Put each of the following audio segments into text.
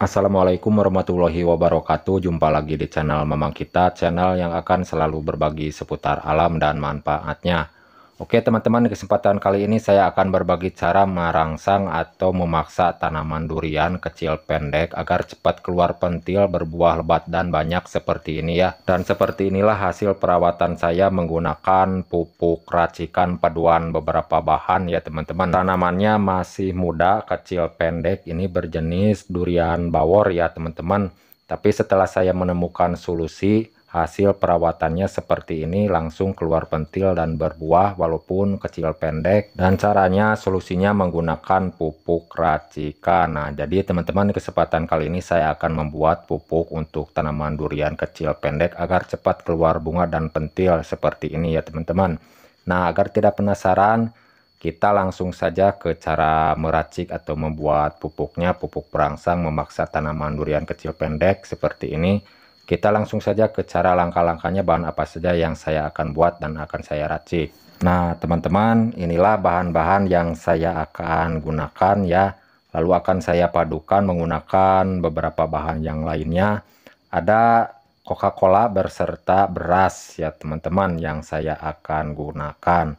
Assalamualaikum warahmatullahi wabarakatuh. Jumpa lagi di channel Mamang Kita, channel yang akan selalu berbagi seputar alam dan manfaatnya. Oke teman-teman, di kesempatan kali ini saya akan berbagi cara merangsang atau memaksa tanaman durian kecil pendek agar cepat keluar pentil, berbuah lebat dan banyak seperti ini ya. Dan seperti inilah hasil perawatan saya menggunakan pupuk racikan paduan beberapa bahan ya teman-teman. Tanamannya masih muda, kecil pendek, ini berjenis durian bawor ya teman-teman. Tapi setelah saya menemukan solusi, hasil perawatannya seperti ini, langsung keluar pentil dan berbuah walaupun kecil pendek. Dan caranya solusinya menggunakan pupuk racikan. Nah jadi teman-teman, di kesempatan kali ini saya akan membuat pupuk untuk tanaman durian kecil pendek agar cepat keluar bunga dan pentil seperti ini ya teman-teman. Nah agar tidak penasaran, kita langsung saja ke cara meracik atau membuat pupuknya, pupuk perangsang memaksa tanaman durian kecil pendek seperti ini. Kita langsung saja ke cara langkah-langkahnya, bahan apa saja yang saya akan buat dan akan saya racik. Nah teman-teman, inilah bahan-bahan yang saya akan gunakan ya. Lalu akan saya padukan menggunakan beberapa bahan yang lainnya. Ada Coca-Cola berserta beras ya teman-teman yang saya akan gunakan.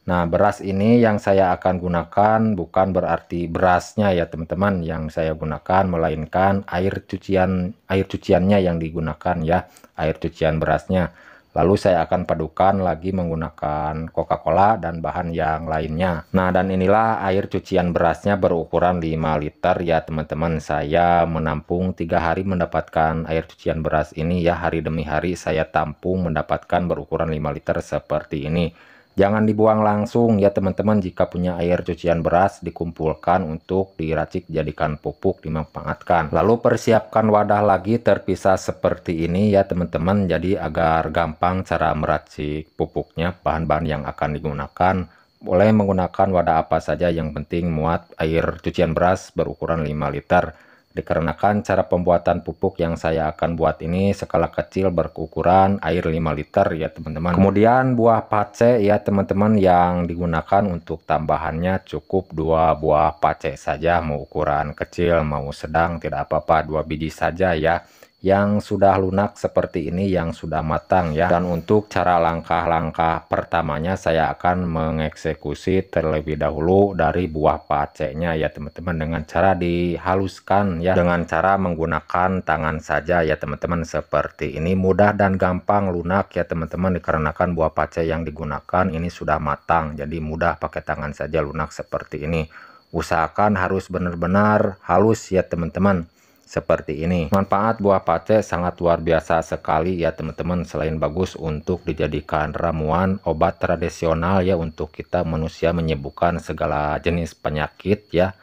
Nah beras ini yang saya akan gunakan bukan berarti berasnya ya teman-teman yang saya gunakan, melainkan air cuciannya yang digunakan ya, air cucian berasnya. Lalu saya akan padukan lagi menggunakan Coca-Cola dan bahan yang lainnya. Nah dan inilah air cucian berasnya berukuran 5 liter ya teman-teman. Saya menampung 3 hari mendapatkan air cucian beras ini ya, hari demi hari saya tampung mendapatkan berukuran 5 liter seperti ini. Jangan dibuang langsung ya teman-teman. Jika punya air cucian beras, dikumpulkan untuk diracik jadikan pupuk, dimanfaatkan. Lalu persiapkan wadah lagi terpisah seperti ini ya teman-teman. Jadi agar gampang cara meracik pupuknya, bahan-bahan yang akan digunakan. Boleh menggunakan wadah apa saja, yang penting muat air cucian beras berukuran 5 liter. Dikarenakan cara pembuatan pupuk yang saya akan buat ini skala kecil berukuran air 5 liter ya teman-teman. Kemudian buah pace ya teman-teman, yang digunakan untuk tambahannya cukup 2 buah pace saja, mau ukuran kecil mau sedang tidak apa-apa, 2 biji saja ya, yang sudah lunak seperti ini, yang sudah matang ya. Dan untuk cara langkah-langkah pertamanya saya akan mengeksekusi terlebih dahulu dari buah pacenya ya teman-teman, dengan cara dihaluskan ya, dengan cara menggunakan tangan saja ya teman-teman. Seperti ini mudah dan gampang lunak ya teman-teman, dikarenakan buah pace yang digunakan ini sudah matang, jadi mudah pakai tangan saja lunak seperti ini. Usahakan harus benar-benar halus ya teman-teman, seperti ini. Manfaat buah pace sangat luar biasa sekali ya teman-teman. Selain bagus untuk dijadikan ramuan, obat tradisional ya untuk kita manusia, menyembuhkan segala jenis penyakit ya,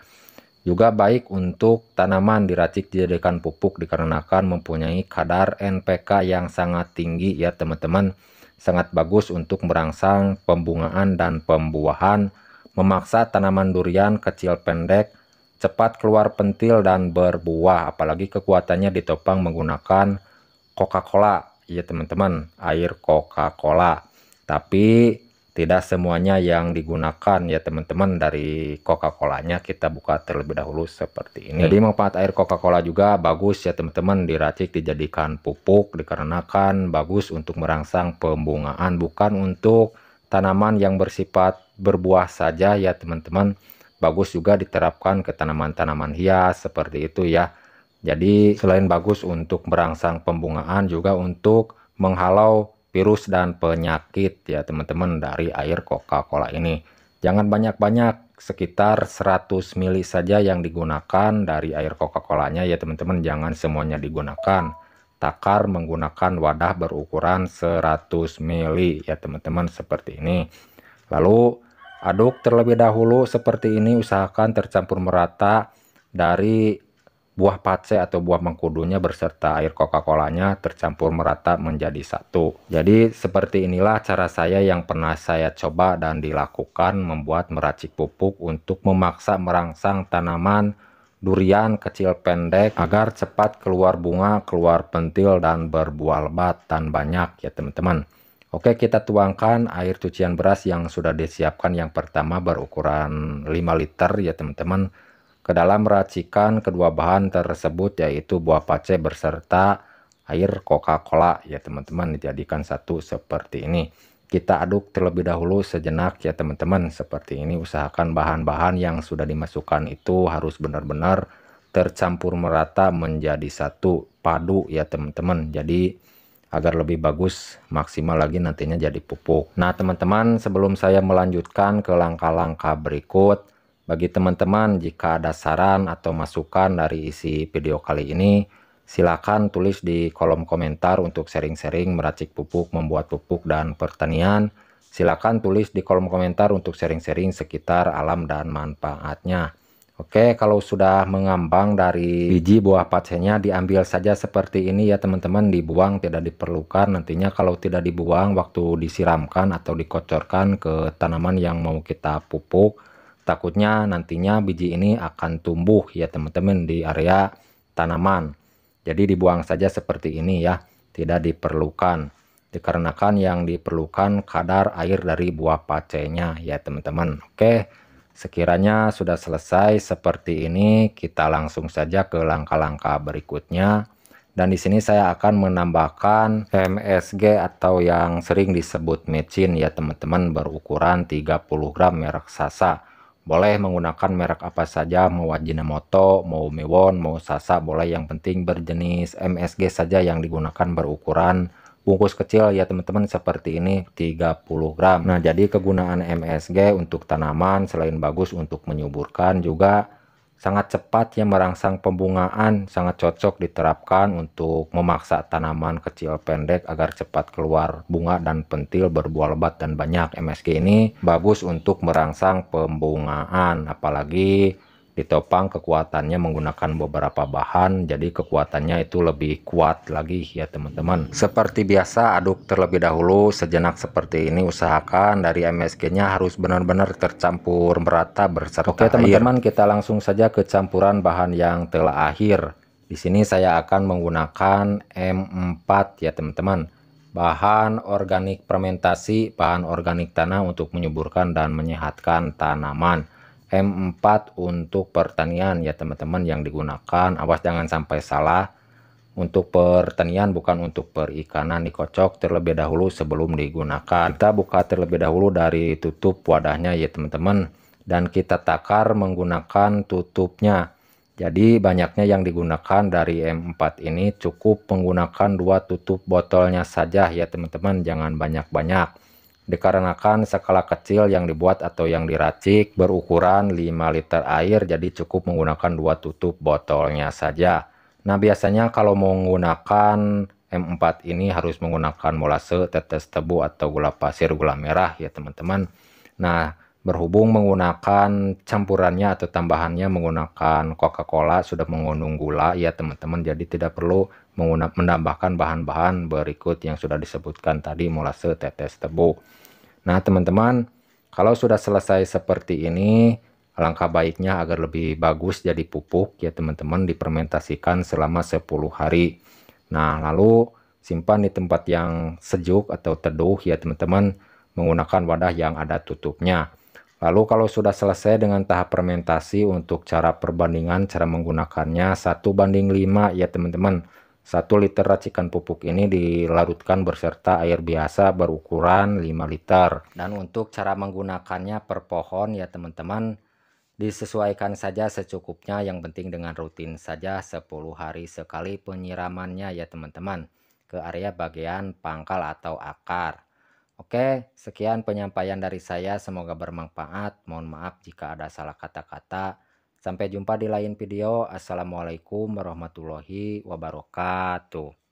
juga baik untuk tanaman diracik dijadikan pupuk dikarenakan mempunyai kadar NPK yang sangat tinggi ya teman-teman. Sangat bagus untuk merangsang pembungaan dan pembuahan, memaksa tanaman durian kecil pendek cepat keluar pentil dan berbuah. Apalagi kekuatannya ditopang menggunakan Coca-Cola ya teman-teman, air Coca-Cola. Tapi tidak semuanya yang digunakan ya teman-teman. Dari Coca-Colanya kita buka terlebih dahulu seperti ini. Jadi manfaat air Coca-Cola juga bagus ya teman-teman, diracik dijadikan pupuk dikarenakan bagus untuk merangsang pembungaan, bukan untuk tanaman yang bersifat berbuah saja ya teman-teman. Bagus juga diterapkan ke tanaman-tanaman hias seperti itu ya. Jadi selain bagus untuk merangsang pembungaan, juga untuk menghalau virus dan penyakit ya teman-teman dari air Coca-Cola ini. Jangan banyak-banyak, sekitar 100 ml saja yang digunakan dari air Coca-Colanya ya teman-teman. Jangan semuanya digunakan. Takar menggunakan wadah berukuran 100 ml ya teman-teman, seperti ini. Lalu aduk terlebih dahulu seperti ini, usahakan tercampur merata dari buah pace atau buah mengkudunya berserta air Coca-Colanya tercampur merata menjadi satu. Jadi seperti inilah cara saya yang pernah saya coba dan dilakukan, membuat meracik pupuk untuk memaksa merangsang tanaman durian kecil pendek agar cepat keluar bunga, keluar pentil dan berbuah lebat dan banyak ya teman-teman. Oke, kita tuangkan air cucian beras yang sudah disiapkan yang pertama berukuran 5 liter ya teman-teman. ke dalam racikan kedua bahan tersebut, yaitu buah pace beserta air Coca-Cola ya teman-teman, dijadikan satu seperti ini. Kita aduk terlebih dahulu sejenak ya teman-teman, seperti ini. Usahakan bahan-bahan yang sudah dimasukkan itu harus benar-benar tercampur merata menjadi satu, padu ya teman-teman. Jadi agar lebih bagus, maksimal lagi nantinya jadi pupuk. Nah teman-teman, sebelum saya melanjutkan ke langkah-langkah berikut, bagi teman-teman jika ada saran atau masukan dari isi video kali ini, silakan tulis di kolom komentar untuk sharing-sharing meracik pupuk, membuat pupuk dan pertanian. Silakan tulis di kolom komentar untuk sharing-sharing sekitar alam dan manfaatnya. Oke, kalau sudah mengambang dari biji buah pacenya, diambil saja seperti ini ya teman-teman, dibuang, tidak diperlukan. Nantinya kalau tidak dibuang waktu disiramkan atau dikocorkan ke tanaman yang mau kita pupuk, takutnya nantinya biji ini akan tumbuh ya teman-teman di area tanaman. Jadi dibuang saja seperti ini ya, tidak diperlukan. Dikarenakan yang diperlukan kadar air dari buah pacenya ya teman-teman. Oke. Sekiranya sudah selesai seperti ini, kita langsung saja ke langkah-langkah berikutnya. Dan di sini saya akan menambahkan MSG atau yang sering disebut mecin ya teman-teman, berukuran 30 gram merek Sasa. Boleh menggunakan merek apa saja, mau Ajinomoto, mau Mewon, mau Sasa, boleh, yang penting berjenis MSG saja yang digunakan, berukuran bungkus kecil ya teman-teman, seperti ini 30 gram. Nah jadi kegunaan MSG untuk tanaman selain bagus untuk menyuburkan, juga sangat cepat ya merangsang pembungaan, sangat cocok diterapkan untuk memaksa tanaman kecil pendek agar cepat keluar bunga dan pentil berbuah lebat dan banyak. MSG ini bagus untuk merangsang pembungaan, apalagi ditopang kekuatannya menggunakan beberapa bahan, jadi kekuatannya itu lebih kuat lagi ya teman-teman. Seperti biasa, aduk terlebih dahulu sejenak seperti ini. Usahakan dari MSG-nya harus benar-benar tercampur merata berserta air. Oke teman-teman, kita langsung saja ke campuran bahan yang telah akhir. Di sini saya akan menggunakan M4 ya teman-teman, bahan organik fermentasi, bahan organik tanah untuk menyuburkan dan menyehatkan tanaman. M4 untuk pertanian ya teman-teman yang digunakan, awas jangan sampai salah, untuk pertanian bukan untuk perikanan. Dikocok terlebih dahulu sebelum digunakan. Kita buka terlebih dahulu dari tutup wadahnya ya teman-teman, dan kita takar menggunakan tutupnya. Jadi banyaknya yang digunakan dari M4 ini cukup menggunakan 2 tutup botolnya saja ya teman-teman, jangan banyak-banyak. Dikarenakan skala kecil yang dibuat atau yang diracik berukuran 5 liter air, jadi cukup menggunakan 2 tutup botolnya saja. Nah biasanya kalau mau menggunakan M4 ini harus menggunakan molase, tetes tebu, atau gula pasir, gula merah ya teman-teman. Nah berhubung menggunakan campurannya atau tambahannya menggunakan Coca-Cola, sudah mengandung gula ya teman-teman, jadi tidak perlu menambahkan bahan-bahan berikut yang sudah disebutkan tadi, molase, tetes tebu. Nah teman-teman, kalau sudah selesai seperti ini, alangkah baiknya agar lebih bagus jadi pupuk ya teman-teman, difermentasikan selama 10 hari. Nah lalu simpan di tempat yang sejuk atau teduh ya teman-teman, menggunakan wadah yang ada tutupnya. Lalu kalau sudah selesai dengan tahap fermentasi, untuk cara perbandingan cara menggunakannya 1:5 ya teman-teman. 1 liter racikan pupuk ini dilarutkan berserta air biasa berukuran 5 liter. Dan untuk cara menggunakannya per pohon ya teman-teman, disesuaikan saja secukupnya, yang penting dengan rutin saja 10 hari sekali penyiramannya ya teman-teman, ke area bagian pangkal atau akar. Oke, sekian penyampaian dari saya, semoga bermanfaat. Mohon maaf jika ada salah kata-kata. Sampai jumpa di lain video. Assalamualaikum warahmatullahi wabarakatuh.